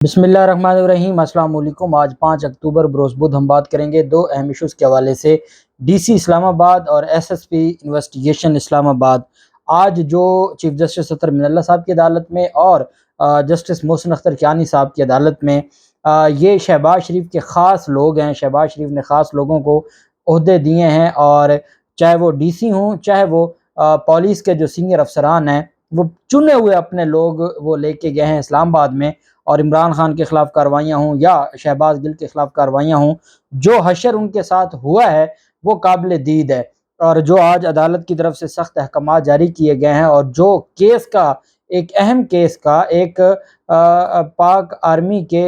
بسم اللہ الرحمن الرحیم۔ السلام علیکم۔ آج 5 اکتوبر بروز بدھ ہم بات کریں گے دو اہم ایشوز کے حوالے سے، ڈی سی اسلام آباد اور ایس ایس پی انویسٹیگیشن اسلام آباد۔ آج جو چیف جسٹس اطہر من اللہ صاحب کی عدالت میں اور جسٹس محسن اختر کیانی صاحب کی عدالت میں یہ شہباز شریف کے خاص لوگ ہیں۔ شہباز شریف نے خاص لوگوں کو عہدے دیے ہیں، اور چاہے وہ ڈی سی ہوں، چاہے وہ پولیس کے جو سینئر افسران ہیں، وہ چنے ہوئے اپنے لوگ وہ لے کے گئے ہیں اسلام آباد میں، اور عمران خان کے خلاف کاروائیاں ہوں یا شہباز گل کے خلاف کاروائیاں ہوں، جو حشر ان کے ساتھ ہوا ہے وہ قابل دید ہے۔ اور جو آج عدالت کی طرف سے سخت احکامات جاری کیے گئے ہیں، اور جو کیس کا ایک اہم کیس کا ایک پاک آرمی کے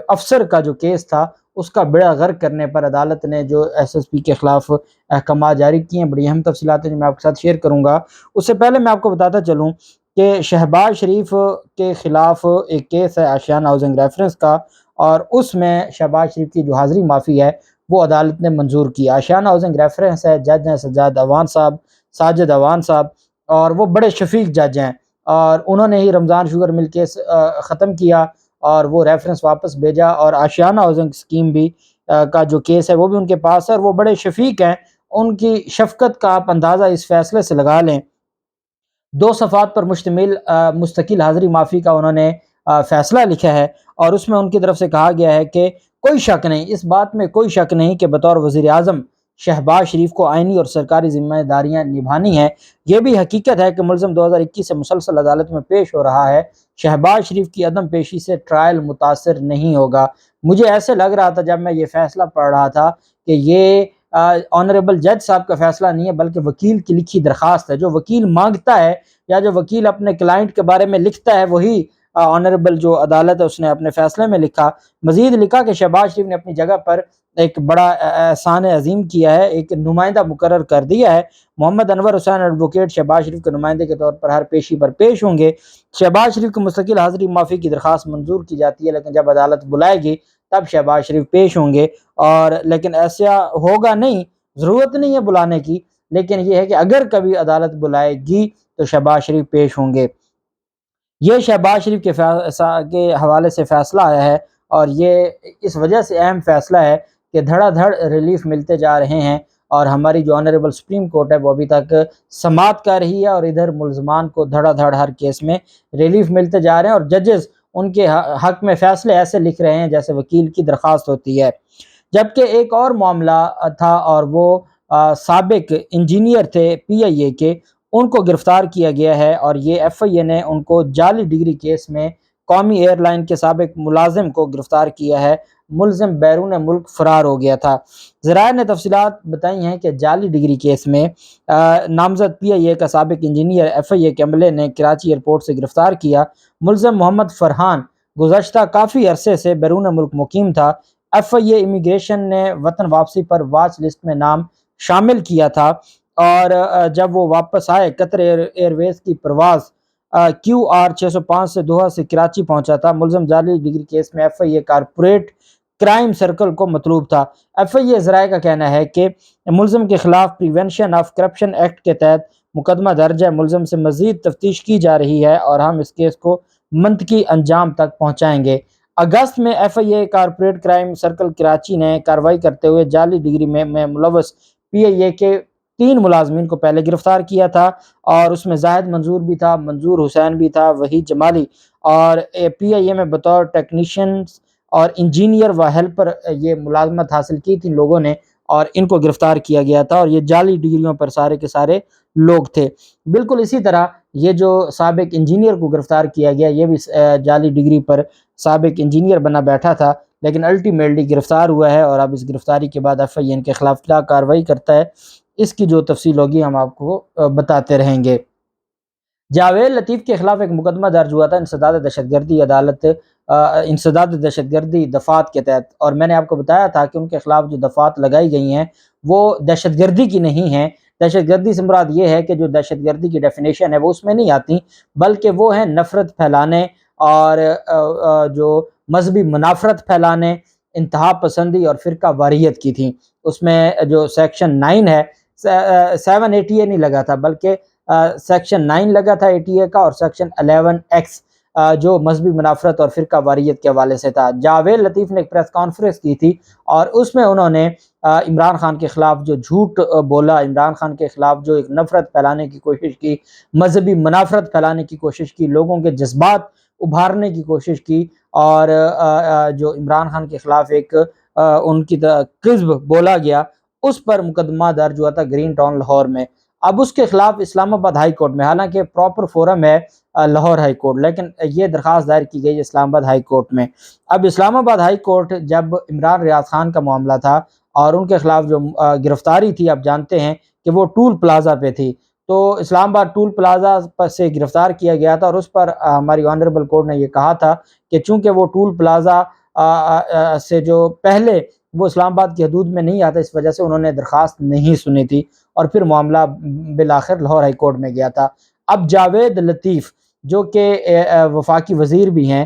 افسر کا جو کیس تھا، اس کا بیڑا غرق کرنے پر عدالت نے جو ایس ایس پی کے خلاف احکامات جاری کیے ہیں، بڑی اہم تفصیلات ہیں جو میں آپ کے ساتھ شیئر کروں گا۔ اس سے پہلے میں آپ کو بتاتا چلوں کہ شہباز شریف کے خلاف ایک کیس ہے آشیانہ ہاؤسنگ ریفرنس کا، اور اس میں شہباز شریف کی جو حاضری معافی ہے وہ عدالت نے منظور کی۔ آشیانہ ہاؤسنگ ریفرنس ہے، جج ہیں سجاد اوان صاحب، ساجد اوان صاحب، اور وہ بڑے شفیق جج ہیں، اور انہوں نے ہی رمضان شوگر مل کیس ختم کیا اور وہ ریفرنس واپس بھیجا، اور آشیانہ ہاؤسنگ اسکیم بھی کا جو کیس ہے وہ بھی ان کے پاس ہے، اور وہ بڑے شفیق ہیں۔ ان کی شفقت کا آپ اندازہ اس فیصلے سے لگا لیں۔ 2 صفحات پر مشتمل مستقل حاضری معافی کا انہوں نے فیصلہ لکھا ہے، اور اس میں ان کی طرف سے کہا گیا ہے کہ کوئی شک نہیں، اس بات میں کوئی شک نہیں کہ بطور وزیر اعظم شہباز شریف کو آئینی اور سرکاری ذمہ داریاں نبھانی ہیں۔ یہ بھی حقیقت ہے کہ ملزم 2021 سے مسلسل عدالت میں پیش ہو رہا ہے۔ شہباز شریف کی عدم پیشی سے ٹرائل متاثر نہیں ہوگا۔ مجھے ایسے لگ رہا تھا جب میں یہ فیصلہ پڑھ رہا تھا کہ یہ آنریبل جج صاحب کا فیصلہ نہیں ہے، بلکہ وکیل کی لکھی درخواست ہے۔ جو وکیل مانگتا ہے یا جو وکیل اپنے کلائنٹ کے بارے میں لکھتا ہے، وہی آنریبل جو عدالت ہے اس نے اپنے فیصلے میں لکھا۔ مزید لکھا کہ شہباز شریف نے اپنی جگہ پر ایک بڑا احسان عظیم کیا ہے، ایک نمائندہ مقرر کر دیا ہے۔ محمد انور حسین ایڈوکیٹ شہباز شریف کے نمائندے کے طور پر ہر پیشی پر پیش ہوں گے۔ شہباز شریف کی مستقل حاضری معافی کی درخواست منظور کی جاتی ہے، لیکن جب عدالت بلائے گی تب شہباز شریف پیش ہوں گے، اور لیکن ایسا ہوگا نہیں، ضرورت نہیں ہے بلانے کی، لیکن یہ ہے کہ اگر کبھی عدالت بلائے گی تو شہباز شریف پیش ہوں گے۔ یہ شہباز شریف کے حوالے سے فیصلہ آیا ہے، اور یہ اس وجہ سے اہم فیصلہ ہے کہ دھڑا دھڑ ریلیف ملتے جا رہے ہیں، اور ہماری جو آنریبل سپریم کورٹ ہے وہ ابھی تک سماعت کر رہی ہے، اور ادھر ملزمان کو دھڑا دھڑ ہر کیس میں ریلیف ملتے جا رہے ہیں، اور ججز ان کے حق میں فیصلے ایسے لکھ رہے ہیں جیسے وکیل کی درخواست ہوتی ہے۔ جبکہ ایک اور معاملہ تھا، اور وہ سابق انجینئر تھے پی آئی اے کے، ان کو گرفتار کیا گیا ہے، اور یہ ایف آئی اے نے ان کو جعلی ڈگری کیس میں قومی ایئر لائن کے سابق ملازم کو گرفتار کیا ہے۔ ملزم بیرون ملک فرار ہو گیا تھا۔ ذرائع نے تفصیلات بتائی ہیں کہ جعلی ڈگری کیس میں نامزد پی آئی اے کا سابق انجینئر ایف آئی اے کے عملے نے کراچی ایئرپورٹ سے گرفتار کیا۔ ملزم محمد فرحان گزشتہ کافی عرصے سے بیرون ملک مقیم تھا۔ ایف آئی اے امیگریشن نے وطن واپسی پر واچ لسٹ میں نام شامل کیا تھا، اور جب وہ واپس آئے قطر ایئر ویز کی پرواز QR 605 سے دوحہ سے کراچی پہنچا تھا۔ ملزم جعلی ڈگری کیس میں F I A corporate crime circle کو مطلوب تھا۔ ایف آئی اے ذرائع کا کہنا ہے کہ ملزم کے خلاف پریونشن آف کرپشن ایکٹ کے تحت مقدمہ درج ہے۔ ملزم سے مزید تفتیش کی جا رہی ہے، اور ہم اس کیس کو منطقی انجام تک پہنچائیں گے۔ اگست میں F I A corporate crime circle Karachi نے کارروائی کرتے ہوئے جعلی ڈگری میں ملوث پی آئی اے کے 3 ملازمین کو پہلے گرفتار کیا تھا، اور اس میں زاہد منظور بھی تھا، منظور حسین بھی تھا، وحید جمالی، اور پی آئی اے میں بطور ٹیکنیشینز اور انجینئر و ہیلپر یہ ملازمت حاصل کی تھی لوگوں نے، اور ان کو گرفتار کیا گیا تھا، اور یہ جعلی ڈگریوں پر سارے کے سارے لوگ تھے۔ بالکل اسی طرح یہ جو سابق انجینئر کو گرفتار کیا گیا، یہ بھی جعلی ڈگری پر سابق انجینئر بنا بیٹھا تھا، لیکن الٹیمیٹلی گرفتار ہوا ہے، اور اب اس گرفتاری کے بعد ایف آئی اے ان کے خلاف کیا کارروائی کرتا ہے اس کی جو تفصیل ہوگی ہم آپ کو بتاتے رہیں گے۔ جاوید لطیف کے خلاف ایک مقدمہ درج ہوا تھا انسداد دہشت گردی عدالت انسداد دہشت گردی دفعات کے تحت، اور میں نے آپ کو بتایا تھا کہ ان کے خلاف جو دفعات لگائی گئی ہیں وہ دہشت گردی کی نہیں ہیں۔ دہشت گردی سے مراد یہ ہے کہ جو دہشت گردی کی ڈیفینیشن ہے وہ اس میں نہیں آتی، بلکہ وہ ہیں نفرت پھیلانے، اور جو مذہبی منافرت پھیلانے، انتہا پسندی اور فرقہ واریت کی تھیں۔ اس میں جو سیکشن 9 ہے، 7 ATA نہیں لگا تھا، بلکہ سیکشن 9 لگا تھا ATA کا، اور سیکشن 11X جو مذہبی منافرت اور فرقہ واریت کے حوالے سے تھا۔ جاوید لطیف نے ایک پریس کانفرنس کی تھی اور اس میں انہوں نے عمران خان کے خلاف جو جھوٹ بولا، عمران خان کے خلاف جو ایک نفرت پھیلانے کی کوشش کی، مذہبی منافرت پھیلانے کی کوشش کی، لوگوں کے جذبات ابھارنے کی کوشش کی، اور جو عمران خان کے خلاف ایک ان کی کذب بولا گیا، اس پر مقدمہ درج ہوا تھا گرین ٹاؤن لاہور میں۔ اب اس کے خلاف اسلام آباد ہائی کورٹ میں، حالانکہ پراپر فورم ہے لاہور ہائی کورٹ، لیکن یہ درخواست دائر کی گئی اسلام آباد ہائی کورٹ میں۔ اب اسلام آباد ہائی کورٹ جب عمران ریاض خان کا معاملہ تھا اور ان کے خلاف جو گرفتاری تھی، آپ جانتے ہیں کہ وہ ٹول پلازا پہ تھی، تو اسلام آباد ٹول پلازا پر سے گرفتار کیا گیا تھا، اور اس پر ہماری آنریبل کورٹ نے یہ کہا تھا کہ چونکہ وہ ٹول پلازا سے جو پہلے وہ اسلام آباد کی حدود میں نہیں آتا، اس وجہ سے انہوں نے درخواست نہیں سنی تھی، اور پھر معاملہ بالآخر لاہور ہائی کورٹ میں گیا تھا۔ اب جاوید لطیف جو کہ وفاقی وزیر بھی ہیں،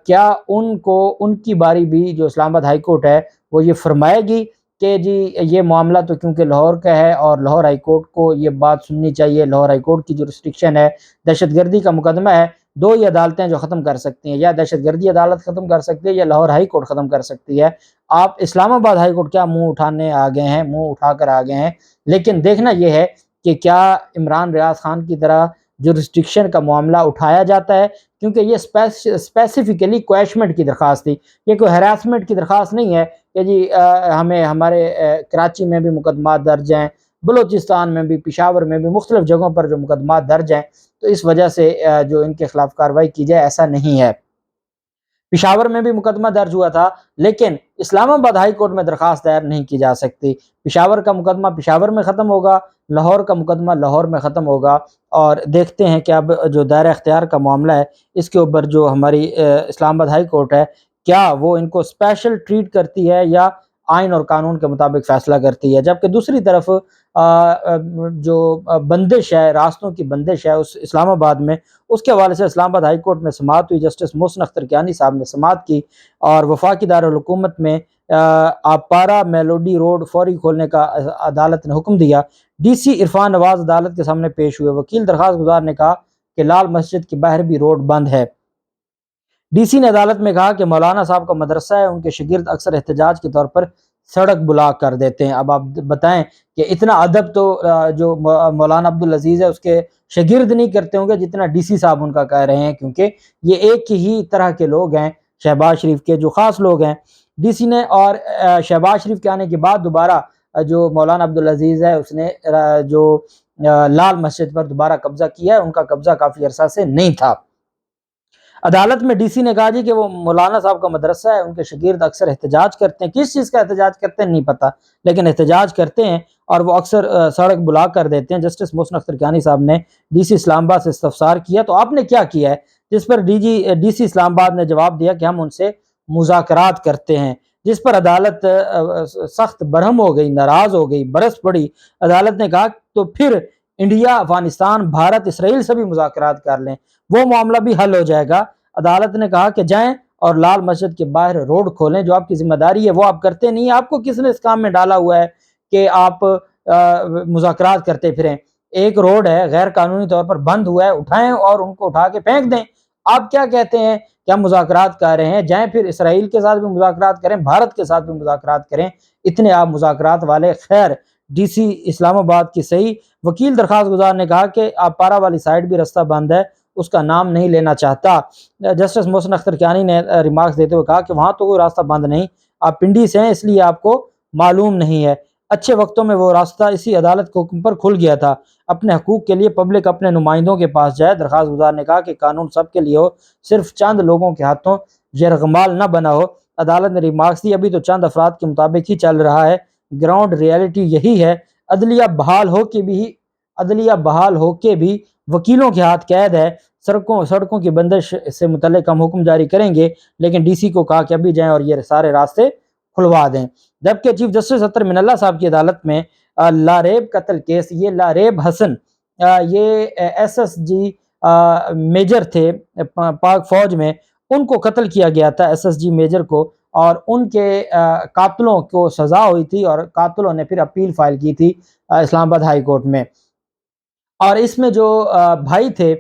کیا ان کی باری بھی جو اسلام آباد ہائی کورٹ ہے وہ یہ فرمائے گی کہ جی یہ معاملہ تو کیونکہ لاہور کا ہے اور لاہور ہائی کورٹ کو یہ بات سننی چاہیے، لاہور ہائی کورٹ کی جو ریسٹرکشن ہے، دہشت گردی کا مقدمہ ہے، دو ہی عدالتیں جو ختم کر سکتی ہیں، یا دہشت گردی عدالت ختم کر سکتی ہے یا لاہور ہائی کورٹ ختم کر سکتی ہے۔ آپ اسلام آباد ہائی کورٹ کیا منہ اٹھانے آ گئے ہیں، منہ اٹھا کر آ گئے ہیں، لیکن دیکھنا یہ ہے کہ کیا عمران ریاض خان کی طرح جو ریسٹرکشن کا معاملہ اٹھایا جاتا ہے، کیونکہ یہ اسپیسیفکلی کویشمنٹ کی درخواست تھی، یہ کوئی ہراسمنٹ کی درخواست نہیں ہے کہ جی ہمیں ہمارے کراچی میں بھی مقدمات درج ہیں، بلوچستان میں بھی، پشاور میں بھی، مختلف جگہوں پر جو مقدمات درج ہیں، تو اس وجہ سے جو ان کے خلاف کارروائی کی جائے، ایسا نہیں ہے۔ پشاور میں بھی مقدمہ درج ہوا تھا، لیکن اسلام آباد ہائی کورٹ میں درخواست دائر نہیں کی جا سکتی۔ پشاور کا مقدمہ پشاور میں ختم ہوگا، لاہور کا مقدمہ لاہور میں ختم ہوگا، اور دیکھتے ہیں کہ اب جو دائرہ اختیار کا معاملہ ہے، اس کے اوپر جو ہماری اسلام آباد ہائی کورٹ ہے، کیا وہ ان کو اسپیشل ٹریٹ کرتی ہے یا آئین اور قانون کے مطابق فیصلہ کرتی ہے۔ جبکہ دوسری طرف جو بندش ہے، راستوں کی بندش ہے اس اسلام آباد میں، اس کے حوالے سے اسلام آباد ہائی کورٹ میں سماعت ہوئی، جسٹس محسن اختر کیانی صاحب نے سماعت کی، اور وفاقی دارالحکومت میں آپارا میلوڈی روڈ فوری کھولنے کا عدالت نے حکم دیا۔ ڈی سی عرفان نواز عدالت کے سامنے پیش ہوئے، وکیل درخواست گزار نے کہا کہ لال مسجد کے باہر بھی روڈ بند ہے۔ ڈی سی نے عدالت میں کہا کہ مولانا صاحب کا مدرسہ ہے، ان کے شاگرد اکثر احتجاج کے طور پر سڑک بلاک کر دیتے ہیں۔ اب آپ بتائیں کہ اتنا ادب تو جو مولانا عبدالعزیز ہے اس کے شاگرد نہیں کرتے ہوں گے جتنا ڈی سی صاحب ان کا کہہ رہے ہیں، کیونکہ یہ ایک ہی طرح کے لوگ ہیں، شہباز شریف کے جو خاص لوگ ہیں۔ ڈی سی نے، اور شہباز شریف کے آنے کے بعد دوبارہ جو مولانا عبدالعزیز ہے اس نے جو لال مسجد پر دوبارہ قبضہ کیا ہے، ان کا قبضہ کافی عرصہ سے نہیں تھا۔ عدالت میں ڈی سی نے کہا جی کہ وہ مولانا صاحب کا مدرسہ ہے، ان کے شاگرد اکثر احتجاج کرتے ہیں، کس چیز کا احتجاج کرتے ہیں نہیں پتہ، لیکن احتجاج کرتے ہیں اور وہ اکثر سڑک بلاک کر دیتے ہیں۔ جسٹس محسن اختر کیانی صاحب نے ڈی سی اسلام آباد سے استفسار کیا تو آپ نے کیا کیا ہے، جس پر ڈی سی اسلام آباد نے جواب دیا کہ ہم ان سے مذاکرات کرتے ہیں، جس پر عدالت سخت برہم ہو گئی، ناراض ہو گئی، برس پڑی۔ عدالت نے کہا تو پھر انڈیا، افغانستان، بھارت، اسرائیل سے بھی مذاکرات کر لیں، وہ معاملہ بھی حل ہو جائے گا۔ عدالت نے کہا کہ جائیں اور لال مسجد کے باہر روڈ کھولیں، جو آپ کی ذمہ داری ہے وہ آپ کرتے نہیں، آپ کو کس نے اس کام میں ڈالا ہوا ہے کہ آپ مذاکرات کرتے پھریں؟ ایک روڈ ہے غیر قانونی طور پر بند ہوا ہے، اٹھائیں اور ان کو اٹھا کے پھینک دیں۔ آپ کیا کہتے ہیں کہ ہم مذاکرات کر رہے ہیں؟ جائیں پھر اسرائیل کے ساتھ بھی مذاکرات کریں، بھارت کے ساتھ بھی مذاکرات کریں، اتنے آپ مذاکرات والے۔ خیر، ڈی سی اسلام آباد کی صحیح۔ وکیل درخواست گزار نے کہا کہ آپارا والی سائڈ بھی رستہ بند ہے، اس کا نام نہیں لینا چاہتا۔ جسٹس محسن اختر کیانی نے ریمارکس دیتے ہوئے کہا کہ وہاں تو کوئی راستہ بند نہیں، آپ پنڈی سے ہیں اس لیے آپ کو معلوم نہیں ہے، اچھے وقتوں میں وہ راستہ اسی عدالت کے حکم پر کھل گیا تھا۔ اپنے حقوق کے لیے پبلک اپنے نمائندوں کے پاس جائے۔ درخواست گزار نے کہا کہ قانون سب کے لیے ہو، صرف چند لوگوں کے ہاتھوں یرغمال نہ بنا ہو۔ عدالت نے ریمارکس دی ابھی تو چند افراد کے مطابق ہی چل رہا ہے، گراؤنڈ ریئلٹی یہی ہے، عدلیہ بحال ہو کے بھی وکیلوں کے ہاتھ قید ہے، سڑکوں کی بندش سے متعلق ہم حکم جاری کریں گے، لیکن ڈی سی کو کہا کہ ابھی جائیں اور یہ سارے راستے کھلوا دیں۔ جبکہ چیف جسٹس اطہر من اللہ صاحب کی عدالت میں لاریب قتل کیس، یہ لاریب حسن یہ SSG میجر تھے پاک فوج میں، ان کو قتل کیا گیا تھا، SSG میجر کو، اور ان کے قاتلوں کو سزا ہوئی تھی اور قاتلوں نے پھر اپیل فائل کی تھی اسلام آباد ہائی کورٹ میں۔ اور اس میں جو بھائی تھے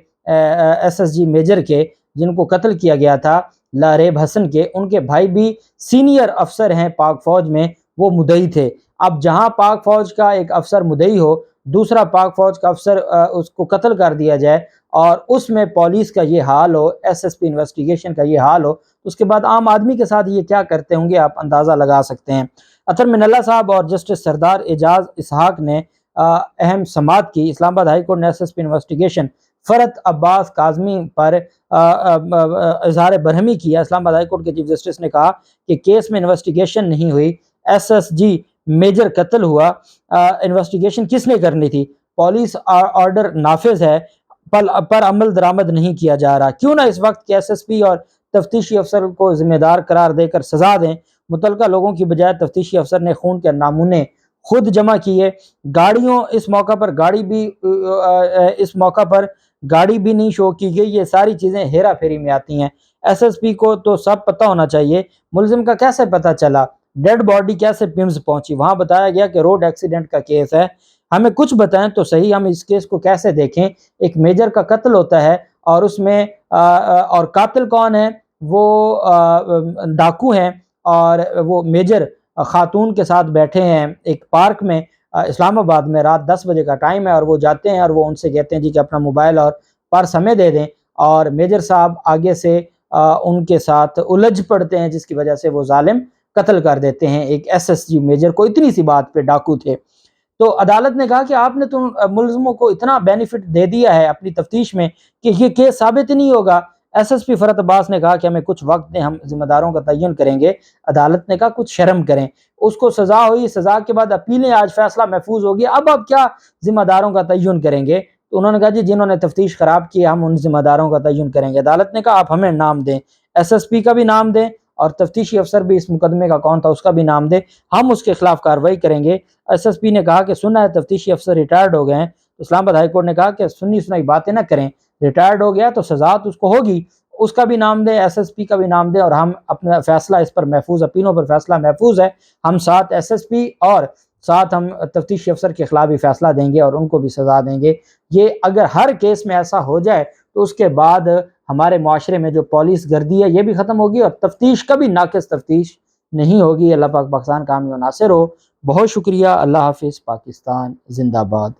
SSG میجر کے، جن کو قتل کیا گیا تھا لاریب حسن کے، ان کے بھائی بھی سینئر افسر ہیں پاک فوج میں، وہ مدعی تھے۔ اب جہاں پاک فوج کا ایک افسر مدعی ہو، دوسرا پاک فوج کا افسر اس کو قتل کر دیا جائے، اور اس میں پولیس کا یہ حال ہو، ایس ایس پی انویسٹیگیشن کا یہ حال ہو، اس کے بعد عام آدمی کے ساتھ یہ کیا کرتے ہوں گے، آپ اندازہ لگا سکتے ہیں۔ اطہر من اللہ صاحب اور جسٹس سردار اعجاز اسحاق نے اہم سماعت کی۔ اسلام آباد ہائی کورٹ نے ایس ایس پی انویسٹیگیشن فرت عباس کاظمی پر اظہار برہمی کیا۔ اسلام آباد ہائی کورٹ کے چیف جسٹس نے کہا کہ کیس میں انویسٹیگیشن نہیں ہوئی، ایس ایس جی میجر قتل ہوا، انویسٹیگیشن کس نے کرنی تھی؟ پولیس آرڈر نافذ ہے پر عمل درآمد نہیں کیا جا رہا، کیوں نہ اس وقت کے ایس ایس پی اور تفتیشی افسر کو ذمہ دار قرار دے کر سزا دیں۔ متعلقہ لوگوں کی بجائے تفتیشی افسر نے خون کے نامونے خود جمع کیے، گاڑیوں اس موقع پر گاڑی بھی نہیں شو کی گئی۔ یہ ساری چیزیں ہیرا پھیری میں آتی ہیں۔ ایس ایس پی کو تو سب پتہ ہونا چاہیے، ملزم کا کیسے پتہ چلا؟ ڈیڈ باڈی کیسے پیمز پہنچی؟ وہاں بتایا گیا کہ روڈ ایکسیڈنٹ کا کیس ہے، ہمیں کچھ بتائیں تو صحیح، ہم اس کیس کو کیسے دیکھیں؟ ایک میجر کا قتل ہوتا ہے اور اس میں اور قاتل کون ہے؟ وہ ڈاکو ہیں، اور وہ میجر خاتون کے ساتھ بیٹھے ہیں ایک پارک میں اسلام آباد میں، رات 10 بجے کا ٹائم ہے، اور وہ جاتے ہیں اور وہ ان سے کہتے ہیں جی کہ اپنا موبائل اور پرس ہمیں دے دیں، اور میجر صاحب آگے سے ان کے ساتھ الجھ پڑتے ہیں، جس کی وجہ سے وہ ظالم قتل کر دیتے ہیں ایک ایس ایس جی میجر کو، اتنی سی بات پہ ڈاکو تھے۔ تو عدالت نے کہا کہ آپ نے تو ملزموں کو اتنا بینیفٹ دے دیا ہے اپنی تفتیش میں کہ یہ کیس ثابت ہی نہیں ہوگا۔ ایس ایس پی فرت عباس نے کہا کہ ہمیں کچھ وقت دیں، ہم ذمہ داروں کا تعین کریں گے۔ عدالت نے کہا کچھ شرم کریں، اس کو سزا ہوئی، سزا کے بعد اپیلیں، آج فیصلہ محفوظ ہو گیا، اب آپ کیا ذمہ داروں کا تعین کریں گے؟ تو انہوں نے کہا جی جنہوں نے تفتیش خراب کی ہم ان ذمہ داروں کا تعین کریں گے۔ عدالت نے کہا آپ ہمیں نام دیں، ایس ایس پی کا بھی نام دیں، اور تفتیشی افسر بھی اس مقدمے کا کون تھا اس کا بھی نام دیں، ہم اس کے خلاف کارروائی کریں گے۔ ایس ایس پی نے کہا کہ سنا ہے تفتیشی افسر ریٹائرڈ ہو گئے ہیں۔ اسلام آباد ہائی کورٹ نے کہا کہ سنی سنائی باتیں نہ کریں، ریٹائرڈ ہو گیا تو سزا تو اس کو ہوگی، اس کا بھی نام دیں، ایس ایس پی کا بھی نام دیں، اور ہم اپنا فیصلہ اس پر محفوظ، اپیلوں پر فیصلہ محفوظ ہے، ہم ساتھ ایس ایس پی اور ساتھ ہم تفتیشی افسر کے خلاف بھی فیصلہ دیں گے اور ان کو بھی سزا دیں گے۔ یہ اگر ہر کیس میں ایسا ہو جائے تو اس کے بعد ہمارے معاشرے میں جو پولیس گردی ہے یہ بھی ختم ہوگی، اور تفتیش کبھی ناقص تفتیش نہیں ہوگی۔ اللہ پاک پاکستان کا حامی و ناصر ہو۔ بہت شکریہ، اللہ حافظ، پاکستان زندہ باد۔